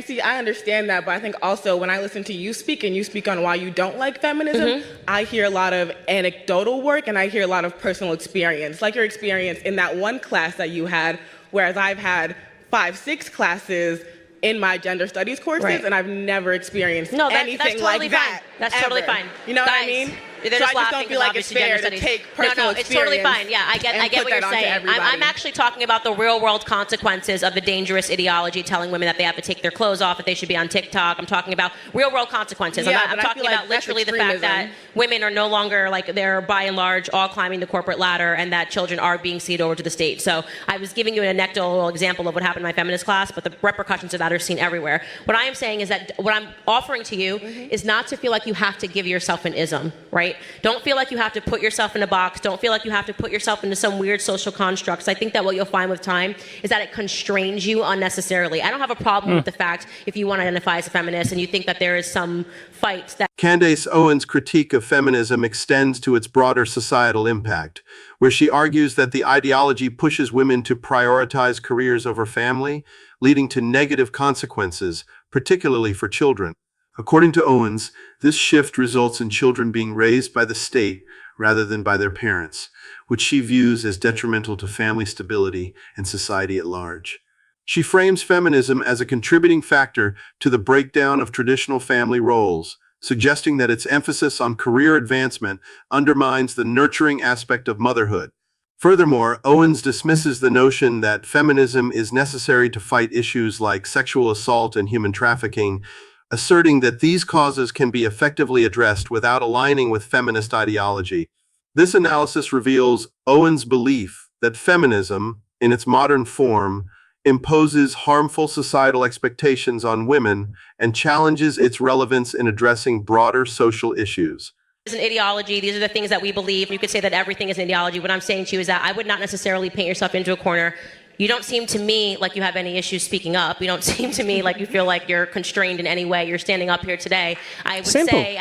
See, I understand that, but I think also when I listen to you speak and you speak on why you don't like feminism, I hear a lot of anecdotal work and I hear a lot of personal experience, like your experience in that one class that you had, whereas I've had 5, 6 classes in my gender studies courses, and I've never experienced anything that's totally like that. That's ever. totally fine. You know Guys, what I mean? They're So just I just laughing don't feel like it's fair to take personal it's totally experience fine. Yeah, I get what you're saying. I'm actually talking about the real world consequences of the dangerous ideology telling women that they have to take their clothes off, that they should be on TikTok. I'm talking about real world consequences. Yeah, I'm talking about literally the fact that women are no longer, like, they're by and large all climbing the corporate ladder, and that children are being ceded over to the state. So I was giving you an anecdotal example of what happened in my feminist class, but the repercussions of that are seen everywhere. What I am saying is that what I'm offering to you is not to feel like you have to give yourself an ism, right? Don't feel like you have to put yourself in a box. Don't feel like you have to put yourself into some weird social constructs. I think that what you'll find with time is that it constrains you unnecessarily. I don't have a problem with the fact if you want to identify as a feminist and you think that there is some fight that... Candace Owens' critique of feminism extends to its broader societal impact, where she argues that the ideology pushes women to prioritize careers over family, leading to negative consequences, particularly for children. According to Owens, this shift results in children being raised by the state rather than by their parents, which she views as detrimental to family stability and society at large. She frames feminism as a contributing factor to the breakdown of traditional family roles, suggesting that its emphasis on career advancement undermines the nurturing aspect of motherhood. Furthermore, Owens dismisses the notion that feminism is necessary to fight issues like sexual assault and human trafficking, asserting that these causes can be effectively addressed without aligning with feminist ideology. This analysis reveals Owens' belief that feminism, in its modern form, imposes harmful societal expectations on women and challenges its relevance in addressing broader social issues. Is an ideology. These are the things that we believe. You could say that everything is an ideology. What I'm saying to you is that I would not necessarily paint yourself into a corner. You don't seem to me like you have any issues speaking up. You don't seem to me like you feel like you're constrained in any way. You're standing up here today. I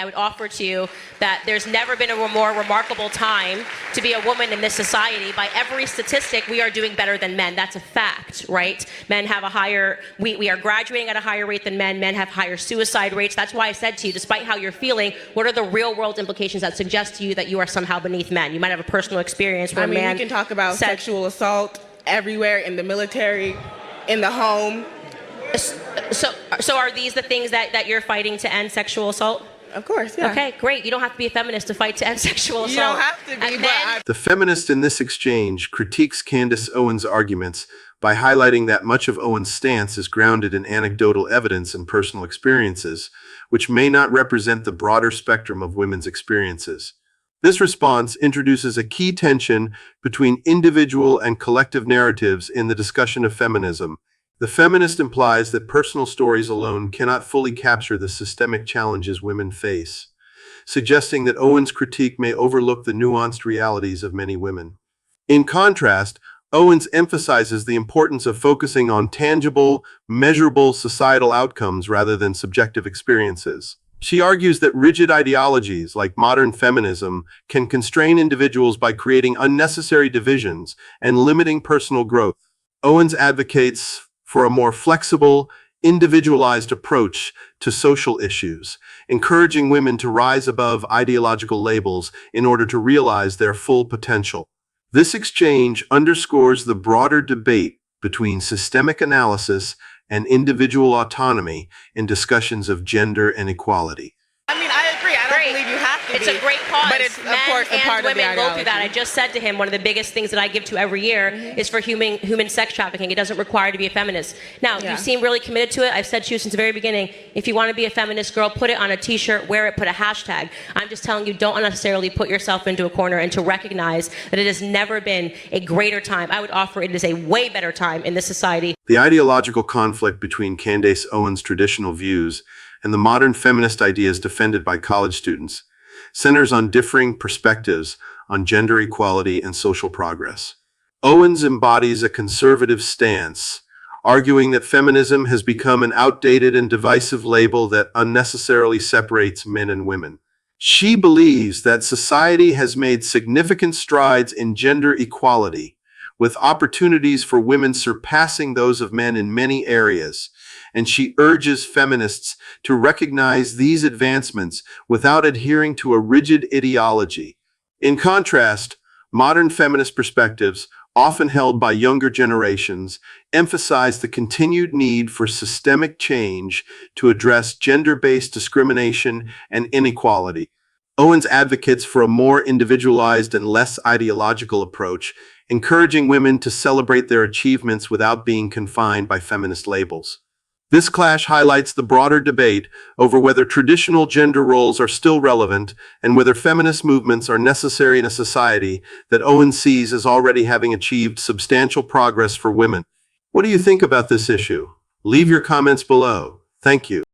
would offer to you that there's never been a more remarkable time to be a woman in this society. By every statistic, we are doing better than men. That's a fact, right? Men have a higher, we are graduating at a higher rate than men. Men have higher suicide rates. That's why I said to you, despite how you're feeling, what are the real world implications that suggest to you that you are somehow beneath men? You might have a personal experience where a man... we can talk about sexual assault everywhere, in the military, in the home. So are these the things that you're fighting to end sexual assault? Of course, yeah. Okay, great. You don't have to be a feminist to fight to end sexual assault. You don't have to be, The feminist in this exchange critiques Candace Owens' arguments by highlighting that much of Owens' stance is grounded in anecdotal evidence and personal experiences, which may not represent the broader spectrum of women's experiences. This response introduces a key tension between individual and collective narratives in the discussion of feminism. The feminist implies that personal stories alone cannot fully capture the systemic challenges women face, suggesting that Owens' critique may overlook the nuanced realities of many women. In contrast, Owens emphasizes the importance of focusing on tangible, measurable societal outcomes rather than subjective experiences. She argues that rigid ideologies like modern feminism can constrain individuals by creating unnecessary divisions and limiting personal growth. Owens advocates for a more flexible, individualized approach to social issues, encouraging women to rise above ideological labels in order to realize their full potential. This exchange underscores the broader debate between systemic analysis and individual autonomy in discussions of gender and equality. I mean, I agree. I don't believe you have to It's a great cause. But it's, of Men course, a part and of the women go ideology. through that. I just said to him, one of the biggest things that I give to every year is for human sex trafficking. It doesn't require to be a feminist. Now, you seem really committed to it. I've said to you since the very beginning, if you want to be a feminist girl, put it on a t-shirt, wear it, put a hashtag. I'm just telling you, don't unnecessarily put yourself into a corner, and to recognize that it has never been a greater time. I would offer it is a way better time in this society. The ideological conflict between Candace Owens' traditional views and the modern feminist ideas defended by college students centers on differing perspectives on gender equality and social progress. Owens embodies a conservative stance, arguing that feminism has become an outdated and divisive label that unnecessarily separates men and women. She believes that society has made significant strides in gender equality, with opportunities for women surpassing those of men in many areas, and she urges feminists to recognize these advancements without adhering to a rigid ideology. In contrast, modern feminist perspectives, often held by younger generations, emphasize the continued need for systemic change to address gender-based discrimination and inequality. Owens advocates for a more individualized and less ideological approach, encouraging women to celebrate their achievements without being confined by feminist labels. This clash highlights the broader debate over whether traditional gender roles are still relevant and whether feminist movements are necessary in a society that Owens sees as already having achieved substantial progress for women. What do you think about this issue? Leave your comments below. Thank you.